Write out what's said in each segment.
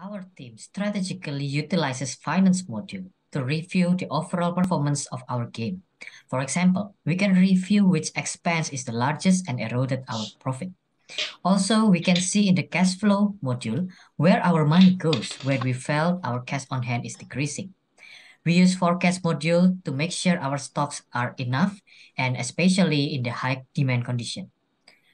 Our team strategically utilizes finance module to review the overall performance of our game. For example, we can review which expense is the largest and eroded our profit. Also, we can see in the cash flow module where our money goes when we felt our cash on hand is decreasing. We use forecast module to make sure our stocks are enough and especially in the high demand condition.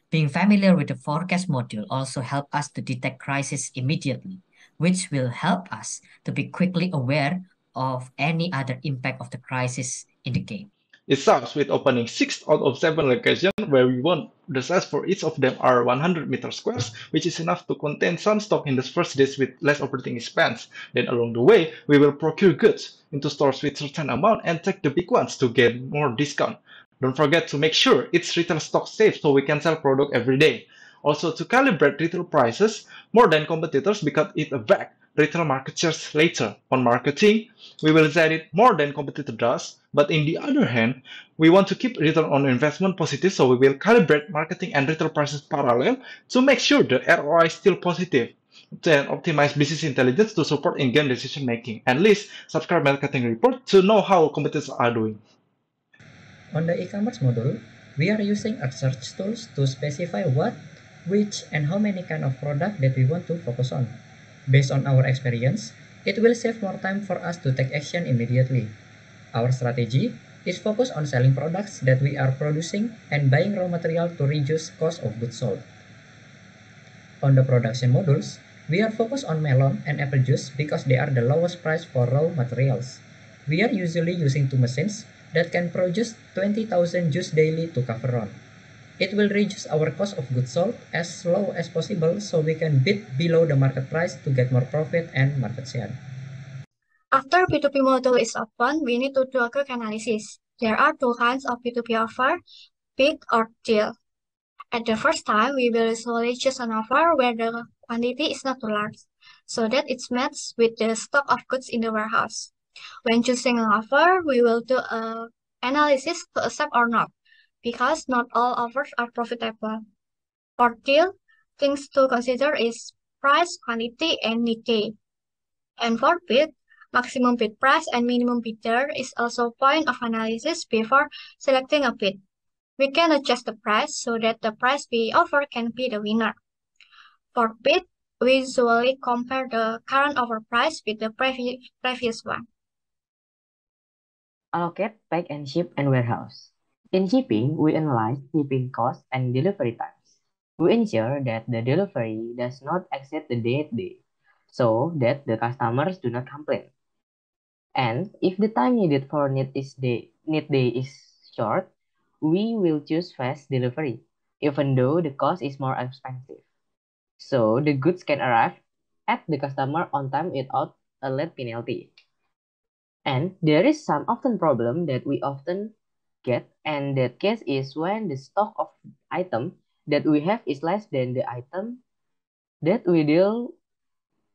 Being familiar with the forecast module also help us to detect crisis immediately, which will help us to be quickly aware of any other impact of the crisis in the game. It starts with opening 6 out of 7 locations where we want the size for each of them are 100 meter squares, which is enough to contain some stock in the first days with less operating expense. Then along the way, we will procure goods into stores with certain amount and take the big ones to get more discount. Don't forget to make sure it's retail stock safe so we can sell product every day. Also to calibrate retail prices more than competitors because it affects retail market shares later. On marketing, we will set it more than competitor does, but in the other hand, we want to keep return on investment positive, so we will calibrate marketing and retail prices parallel to make sure the ROI is still positive. Then optimize business intelligence to support in-game decision making. And list subscribe marketing report to know how competitors are doing. On the e-commerce module, we are using our search tools to specify what, which, and how many kind of product that we want to focus on. Based on our experience, it will save more time for us to take action immediately. Our strategy is focused on selling products that we are producing and buying raw material to reduce cost of goods sold. On the production modules, we are focused on melon and apple juice because they are the lowest price for raw materials. We are usually using two machines that can produce 20,000 juice daily to cover run. It will reduce our cost of goods sold as low as possible so we can bid below the market price to get more profit and market share. After P2P module is open, we need to do a quick analysis. There are two kinds of P2P offer, bid or deal. At the first time, we will usually choose an offer where the quantity is not too large, so that it's matched with the stock of goods in the warehouse. When choosing an offer, we will do an analysis to accept or not, because not all offers are profitable. For deal, things to consider is price, quantity, and need day. And for bid, maximum bid price and minimum bidder is also point of analysis before selecting a bid. We can adjust the price so that the price we offer can be the winner. For bid, we usually compare the current offer price with the previous one. Allocate, pack and ship and warehouse. In shipping, we analyze shipping costs and delivery times. We ensure that the delivery does not exceed the date day, so that the customers do not complain. And if the time needed for need day is short, we will choose fast delivery, even though the cost is more expensive. So the goods can arrive at the customer on time without a late penalty. And there is some often problem that we often get, and that case is when the stock of item that we have is less than the item that we deal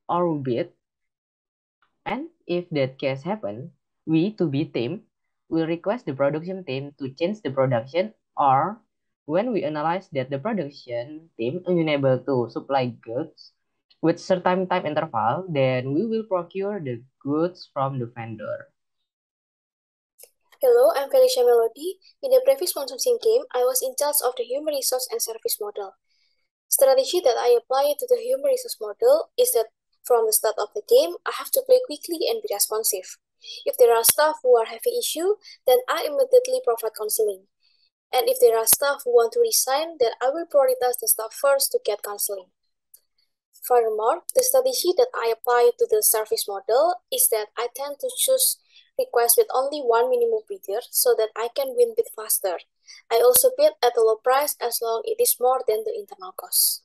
or bid. And if that case happen, we to be team will request the production team to change the production, or when we analyze that the production team is unable to supply goods with certain time interval, then we will procure the goods from the vendor. Hello, I'm Felicia Melody. In the previous Sim game, I was in charge of the human resource and service model. Strategy that I apply to the human resource model is that from the start of the game, I have to play quickly and be responsive. If there are staff who are having issue, then I immediately provide counseling. And if there are staff who want to resign, then I will prioritize the staff first to get counseling. Furthermore, the strategy that I apply to the service model is that I tend to choose requests with only one minimum bidder so that I can win bid faster. I also bid at a low price as long as it is more than the internal cost.